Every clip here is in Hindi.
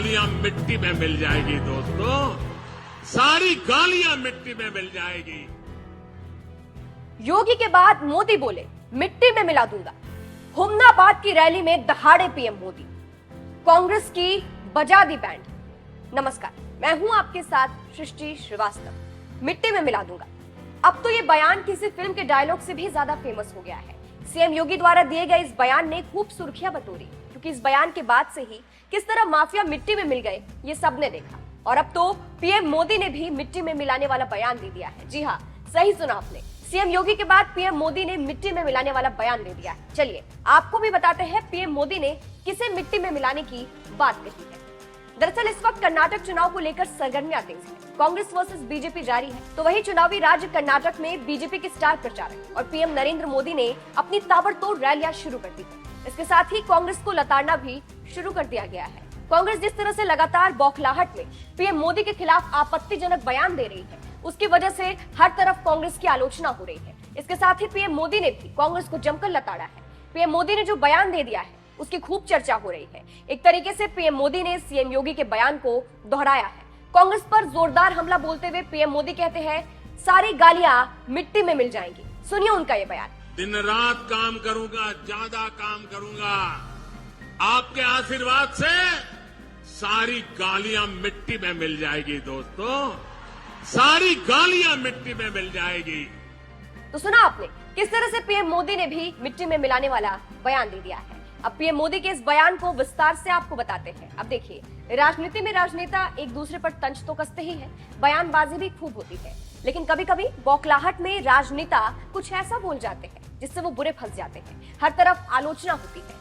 गालियां मिट्टी में मिल जाएगी दोस्तों, सारी गालियां मिट्टी में मिल जाएगी। योगी के बाद मोदी बोले मिट्टी में मिला दूंगा। हुमनाबाद की रैली में दहाड़े पीएम मोदी। कांग्रेस की बजा दी बैंड। नमस्कार, मैं हूं आपके साथ सृष्टि श्रीवास्तव। मिट्टी में मिला दूंगा, अब तो ये बयान किसी फिल्म के डायलॉग से भी ज्यादा फेमस हो गया है। सीएम योगी द्वारा दिए गए इस बयान ने खूब सुर्खियां बटोरी, क्योंकि इस बयान के बाद से ही किस तरह माफिया मिट्टी में मिल गए ये सबने देखा। और अब तो पीएम मोदी ने भी मिट्टी में मिलाने वाला बयान दे दिया है। जी हाँ, सही सुना आपने, सीएम योगी के बाद पीएम मोदी ने मिट्टी में मिलाने वाला बयान दे दिया है। चलिए आपको भी बताते हैं पीएम मोदी ने किसे मिट्टी में मिलाने की बात कही है। दरअसल इस वक्त कर्नाटक चुनाव को लेकर सरगर्मियां तेज है। कांग्रेस वर्सेस बीजेपी जारी है, तो वही चुनावी राज्य कर्नाटक में बीजेपी के स्टार प्रचारक और पीएम नरेंद्र मोदी ने अपनी ताबड़तोड़ रैलियां शुरू कर दी है। इसके साथ ही कांग्रेस को लताड़ना भी शुरू कर दिया गया है। कांग्रेस जिस तरह से लगातार बौखलाहट में पीएम मोदी के खिलाफ आपत्तिजनक बयान दे रही है, उसकी वजह से हर तरफ कांग्रेस की आलोचना हो रही है। इसके साथ ही पीएम मोदी ने भी कांग्रेस को जमकर लताड़ा है। पीएम मोदी ने जो बयान दे दिया है उसकी खूब चर्चा हो रही है। एक तरीके से पीएम मोदी ने सीएम योगी के बयान को दोहराया है। कांग्रेस पर जोरदार हमला बोलते हुए पीएम मोदी कहते हैं सारी गालियां मिट्टी में मिल जाएंगी। सुनिए उनका ये बयान। दिन रात काम करूंगा, ज्यादा काम करूंगा, आपके आशीर्वाद से सारी गालियां मिट्टी में मिल जाएगी दोस्तों, सारी गालियां मिट्टी में मिल जाएगी। तो सुना आपने किस तरह से पीएम मोदी ने भी मिट्टी में मिलाने वाला बयान दे दिया है। अब पीएम मोदी के इस बयान को विस्तार से आपको बताते हैं। अब देखिए, राजनीति में राजनेता एक दूसरे पर तंज तो कसते ही हैं, बयानबाजी भी खूब होती है, लेकिन कभी कभी बौखलाहट में राजनेता कुछ ऐसा बोल जाते हैं जिससे वो बुरे फंस जाते हैं। हर तरफ आलोचना होती है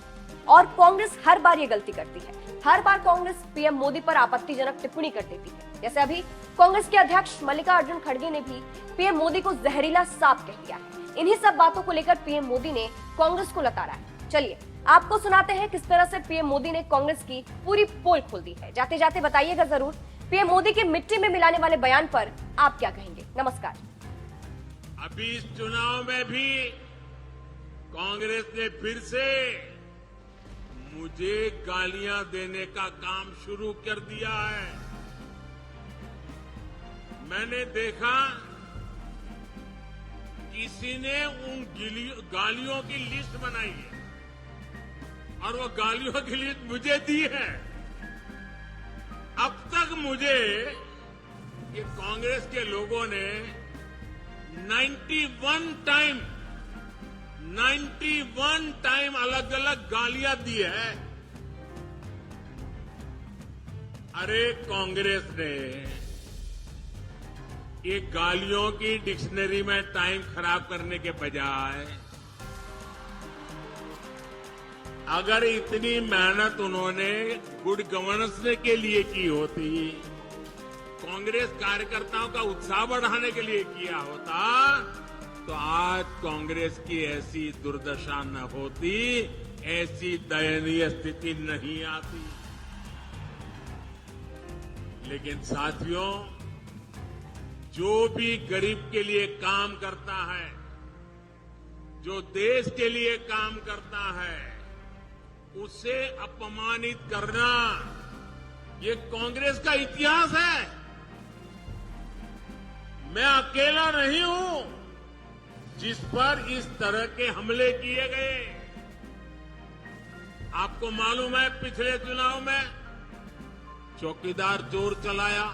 और कांग्रेस हर बार ये गलती करती है। हर बार कांग्रेस पीएम मोदी पर आपत्तिजनक टिप्पणी कर देती है। जैसे अभी कांग्रेस के अध्यक्ष मल्लिकार्जुन खड़गे ने भी पीएम मोदी को जहरीला सांप कह दिया है। इन्हीं सब बातों को लेकर पीएम मोदी ने कांग्रेस को लताड़ा है। चलिए आपको सुनाते हैं किस तरह से पीएम मोदी ने कांग्रेस की पूरी पोल खोल दी है। जाते जाते बताइएगा जरूर पीएम मोदी के मिट्टी में मिलाने वाले बयान पर आप क्या कहेंगे। नमस्कार। अभी इस चुनाव में भी कांग्रेस ने फिर से मुझे गालियां देने का काम शुरू कर दिया है। मैंने देखा किसी ने उन गालियों की लिस्ट बनाई है और वो गालियों की लिस्ट मुझे दी है। अब तक मुझे ये कांग्रेस के लोगों ने 91 टाइम अलग अलग गालियां दी है। अरे कांग्रेस ने ये गालियों की डिक्शनरी में टाइम खराब करने के बजाय अगर इतनी मेहनत उन्होंने गुड गवर्नेंस के लिए की होती, कांग्रेस कार्यकर्ताओं का उत्साह बढ़ाने के लिए किया होता, तो आज कांग्रेस की ऐसी दुर्दशा न होती, ऐसी दयनीय स्थिति नहीं आती। लेकिन साथियों, जो भी गरीब के लिए काम करता है, जो देश के लिए काम करता है, उसे अपमानित करना ये कांग्रेस का इतिहास है। मैं अकेला नहीं हूं जिस पर इस तरह के हमले किए गए। आपको मालूम है पिछले चुनाव में चौकीदार चोर चलाया,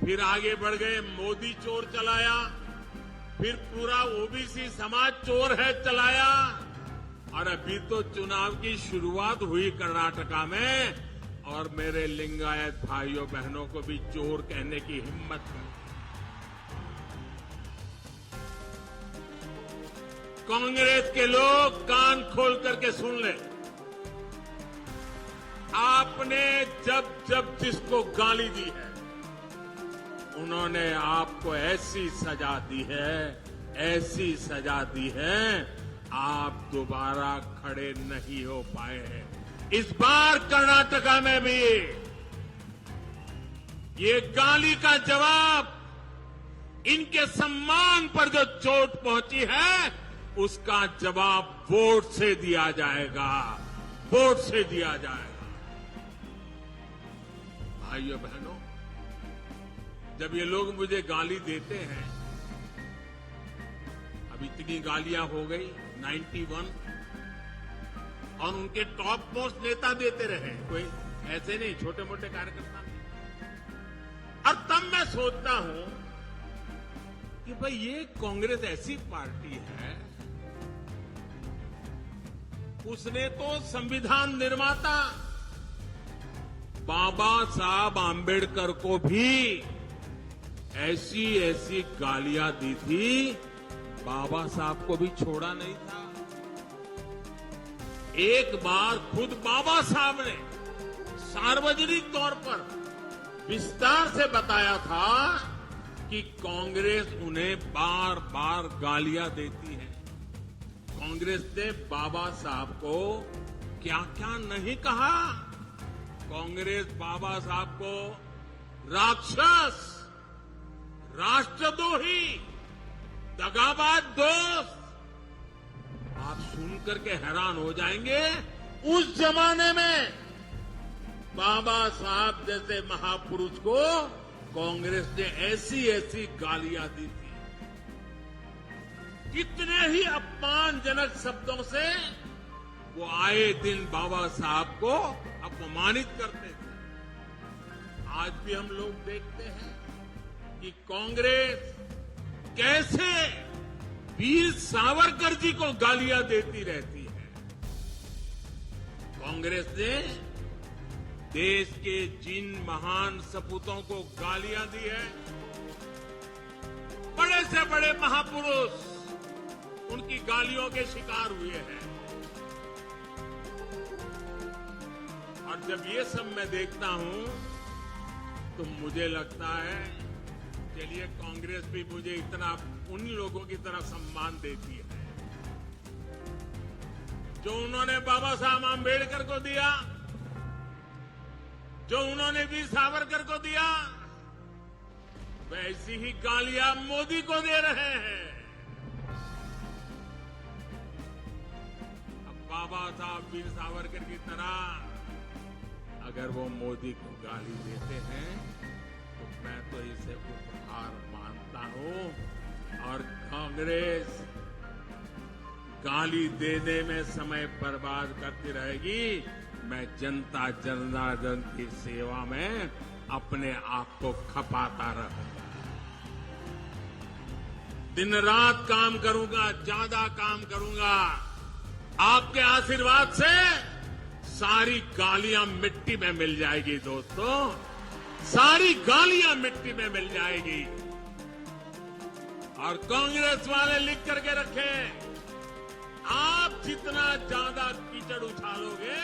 फिर आगे बढ़ गए मोदी चोर चलाया, फिर पूरा ओबीसी समाज चोर है चलाया, और अभी तो चुनाव की शुरुआत हुई कर्नाटका में और मेरे लिंगायत भाइयों बहनों को भी चोर कहने की हिम्मत है। कांग्रेस के लोग कान खोल करके सुन ले, आपने जब जब जिसको गाली दी है उन्होंने आपको ऐसी सजा दी है, ऐसी सजा दी है, आप दोबारा खड़े नहीं हो पाए हैं। इस बार कर्नाटका में भी ये गाली का जवाब, इनके सम्मान पर जो चोट पहुंची है उसका जवाब वोट से दिया जाएगा, वोट से दिया जाएगा। भाइयों बहनों, जब ये लोग मुझे गाली देते हैं, अब इतनी गालियां हो गई 91, और उनके टॉप मोस्ट नेता देते रहे, कोई ऐसे नहीं छोटे मोटे कार्यकर्ता नहीं। और तब मैं सोचता हूं कि भाई ये कांग्रेस ऐसी पार्टी है, उसने तो संविधान निर्माता बाबा साहब आंबेडकर को भी ऐसी ऐसी गालियां दी थी, बाबा साहब को भी छोड़ा नहीं था। एक बार खुद बाबा साहब ने सार्वजनिक तौर पर विस्तार से बताया था कि कांग्रेस उन्हें बार बार गालियां देती है। कांग्रेस ने बाबा साहब को क्या क्या नहीं कहा। कांग्रेस बाबा साहब को राक्षस, राष्ट्रद्रोही, दगाबाज दोस्त, आप सुनकर के हैरान हो जाएंगे। उस जमाने में बाबा साहब जैसे महापुरुष को कांग्रेस ने ऐसी ऐसी गालियां दी थी, कितने ही अपमानजनक शब्दों से वो आए दिन बाबा साहब को अपमानित करते थे। आज भी हम लोग देखते हैं कि कांग्रेस कैसे वीर सावरकर जी को गालियां देती रहती है। कांग्रेस ने देश के जिन महान सपूतों को गालियां दी है, बड़े से बड़े महापुरुष उनकी गालियों के शिकार हुए हैं। और जब ये सब मैं देखता हूं तो मुझे लगता है चलिए कांग्रेस भी मुझे इतना उन लोगों की तरह सम्मान देती है जो उन्होंने बाबा साहब आंबेडकर को दिया, जो उन्होंने वीर सावरकर को दिया, वैसी ही गालियां मोदी को दे रहे हैं। अब बाबा साहब वीर सावरकर की तरह अगर वो मोदी को गाली देते हैं तो मैं तो इसे उपहार मानता हूं। और कांग्रेस गाली देने में समय बर्बाद करती रहेगी, मैं जनता जनार्दन की सेवा में अपने आप को खपाता रहूंगा। दिन रात काम करूंगा, ज्यादा काम करूंगा। आपके आशीर्वाद से सारी गालियां मिट्टी में मिल जाएगी दोस्तों, सारी गालियां मिट्टी में मिल जाएगी। और कांग्रेस वाले लिख करके रखें, आप जितना ज्यादा कीचड़ उछालोगे